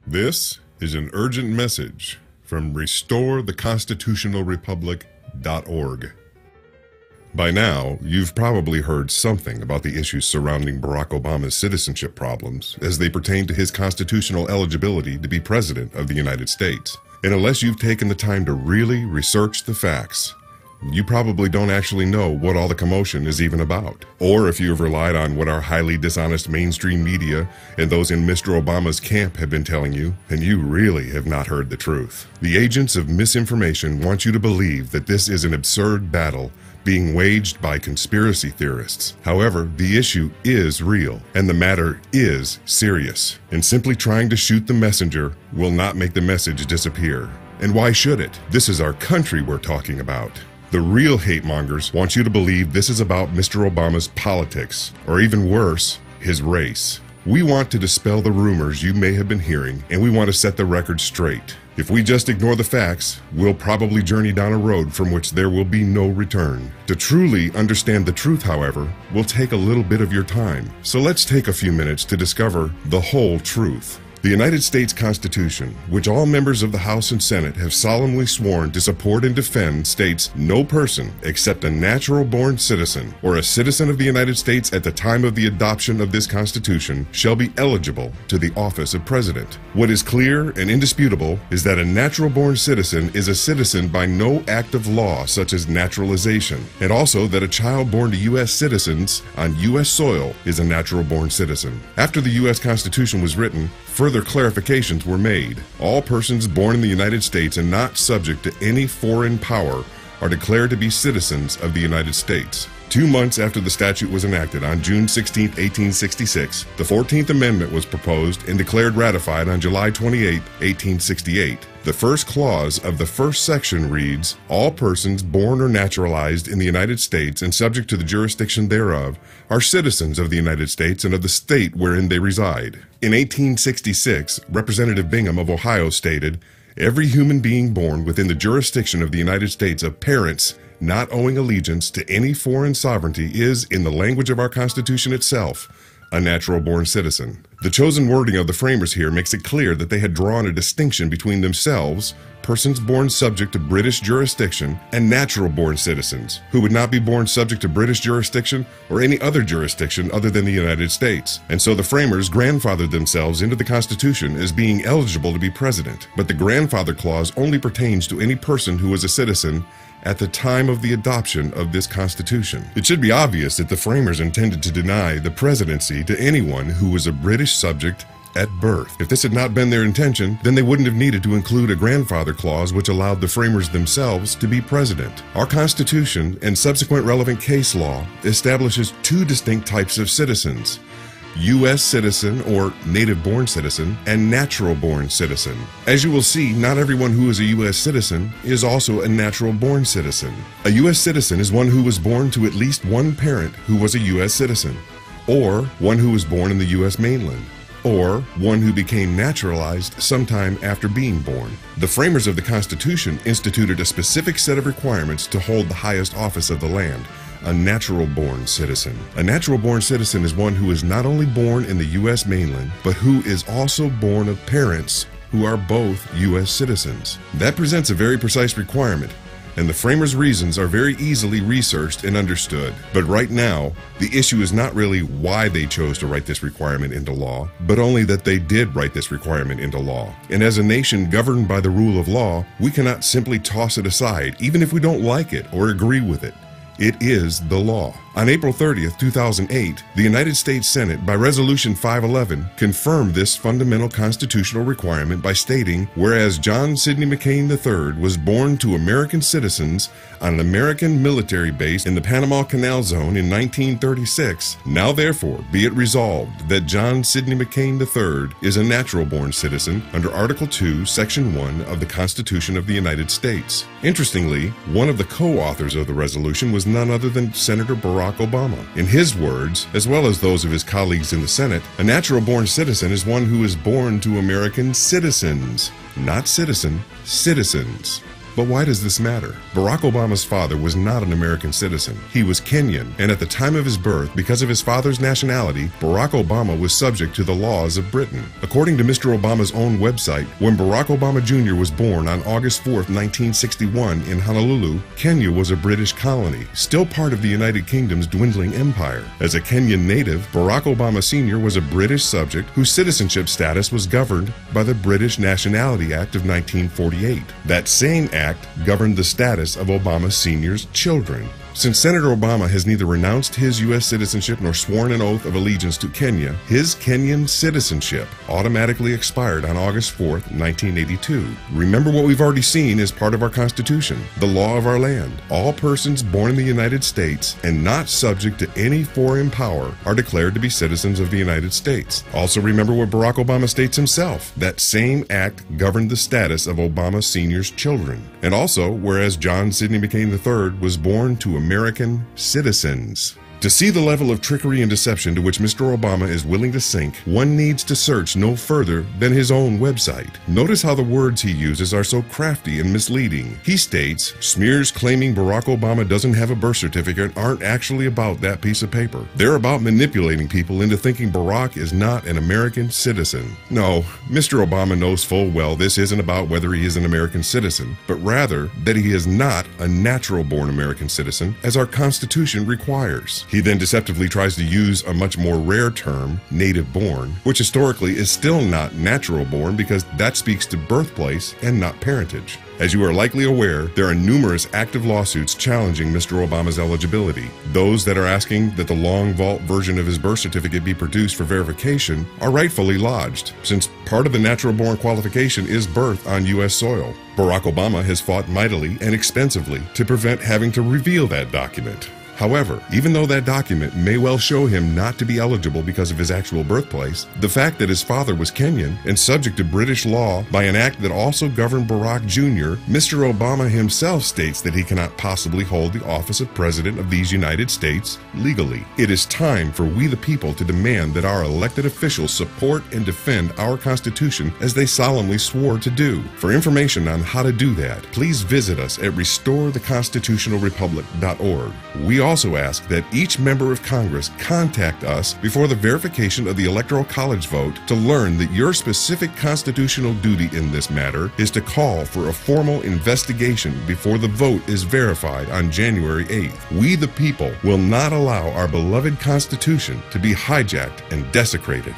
This is an urgent message from RestoreTheConstitutionalRepublic.org. By now, you've probably heard something about the issues surrounding Barack Obama's citizenship problems as they pertain to his constitutional eligibility to be President of the United States. And unless you've taken the time to really research the facts, you probably don't actually know what all the commotion is even about. Or if you've relied on what our highly dishonest mainstream media and those in Mr. Obama's camp have been telling you, then you really have not heard the truth. The agents of misinformation want you to believe that this is an absurd battle being waged by conspiracy theorists. However, the issue is real, and the matter is serious. And simply trying to shoot the messenger will not make the message disappear. And why should it? This is our country we're talking about. The real hate mongers want you to believe this is about Mr. Obama's politics, or even worse, his race. We want to dispel the rumors you may have been hearing, and we want to set the record straight. If we just ignore the facts, we'll probably journey down a road from which there will be no return. To truly understand the truth, however, will take a little bit of your time. So let's take a few minutes to discover the whole truth. The United States Constitution, which all members of the House and Senate have solemnly sworn to support and defend, states no person except a natural-born citizen or a citizen of the United States at the time of the adoption of this Constitution shall be eligible to the office of President. What is clear and indisputable is that a natural-born citizen is a citizen by no act of law such as naturalization, and also that a child born to U.S. citizens on U.S. soil is a natural-born citizen. After the U.S. Constitution was written, further clarifications were made. All persons born in the United States and not subject to any foreign power are declared to be citizens of the United States. 2 months after the statute was enacted, on June 16, 1866, the 14th Amendment was proposed and declared ratified on July 28, 1868. The first clause of the first section reads, "All persons born or naturalized in the United States and subject to the jurisdiction thereof are citizens of the United States and of the state wherein they reside." In 1866, Representative Bingham of Ohio stated, "Every human being born within the jurisdiction of the United States of parents not owing allegiance to any foreign sovereignty is, in the language of our Constitution itself, a natural-born citizen." The chosen wording of the framers here makes it clear that they had drawn a distinction between themselves, persons born subject to British jurisdiction, and natural-born citizens, who would not be born subject to British jurisdiction or any other jurisdiction other than the United States. And so the framers grandfathered themselves into the Constitution as being eligible to be president. But the grandfather clause only pertains to any person who was a citizen at the time of the adoption of this Constitution. It should be obvious that the framers intended to deny the presidency to anyone who was a British subject at birth. If this had not been their intention, then they wouldn't have needed to include a grandfather clause which allowed the framers themselves to be president. Our Constitution and subsequent relevant case law establishes two distinct types of citizens: U.S. citizen or native-born citizen, and natural-born citizen. As you will see, not everyone who is a U.S. citizen is also a natural-born citizen. A U.S. citizen is one who was born to at least one parent who was a U.S. citizen, or one who was born in the U.S. mainland, or one who became naturalized sometime after being born. The framers of the Constitution instituted a specific set of requirements to hold the highest office of the land: a natural-born citizen. A natural-born citizen is one who is not only born in the U.S. mainland, but who is also born of parents who are both U.S. citizens. That presents a very precise requirement, and the framers' reasons are very easily researched and understood. But right now, the issue is not really why they chose to write this requirement into law, but only that they did write this requirement into law. And as a nation governed by the rule of law, we cannot simply toss it aside, even if we don't like it or agree with it. It is the law. On April 30th, 2008, the United States Senate, by Resolution 511, confirmed this fundamental constitutional requirement by stating, "Whereas John Sidney McCain III was born to American citizens on an American military base in the Panama Canal Zone in 1936, now therefore be it resolved that John Sidney McCain III is a natural-born citizen under Article 2, Section 1 of the Constitution of the United States." Interestingly, one of the co-authors of the resolution was none other than Senator Barack Obama. In his words, as well as those of his colleagues in the Senate, a natural-born citizen is one who is born to American citizens, not citizen, citizens. But why does this matter? Barack Obama's father was not an American citizen. He was Kenyan, and at the time of his birth, because of his father's nationality, Barack Obama was subject to the laws of Britain. According to Mr. Obama's own website, when Barack Obama Jr. was born on August 4th, 1961 in Honolulu, Kenya was a British colony, still part of the United Kingdom's dwindling empire. As a Kenyan native, Barack Obama Sr. was a British subject whose citizenship status was governed by the British Nationality Act of 1948. That same act governed the status of Obama Sr.'s children. Since Senator Obama has neither renounced his U.S. citizenship nor sworn an oath of allegiance to Kenya, his Kenyan citizenship automatically expired on August 4, 1982. Remember what we've already seen as part of our Constitution, the law of our land. All persons born in the United States and not subject to any foreign power are declared to be citizens of the United States. Also remember what Barack Obama states himself. That same act governed the status of Obama Sr.'s children. And also, whereas John Sidney McCain III was born to American citizens. To see the level of trickery and deception to which Mr. Obama is willing to sink, one needs to search no further than his own website. Notice how the words he uses are so crafty and misleading. He states, smears claiming Barack Obama doesn't have a birth certificate aren't actually about that piece of paper. They're about manipulating people into thinking Barack is not an American citizen. No, Mr. Obama knows full well this isn't about whether he is an American citizen, but rather that he is not a natural-born American citizen, as our Constitution requires. He then deceptively tries to use a much more rare term, native-born, which historically is still not natural-born because that speaks to birthplace and not parentage. As you are likely aware, there are numerous active lawsuits challenging Mr. Obama's eligibility. Those that are asking that the long vault version of his birth certificate be produced for verification are rightfully lodged, since part of the natural-born qualification is birth on U.S. soil. Barack Obama has fought mightily and expensively to prevent having to reveal that document. However, even though that document may well show him not to be eligible because of his actual birthplace, the fact that his father was Kenyan and subject to British law by an act that also governed Barack Jr., Mr. Obama himself states that he cannot possibly hold the office of President of these United States legally. It is time for we the people to demand that our elected officials support and defend our Constitution as they solemnly swore to do. For information on how to do that, please visit us at restoretheconstitutionalrepublic.org. We also ask that each member of Congress contact us before the verification of the Electoral College vote to learn that your specific constitutional duty in this matter is to call for a formal investigation before the vote is verified on January 8th. We the people will not allow our beloved Constitution to be hijacked and desecrated.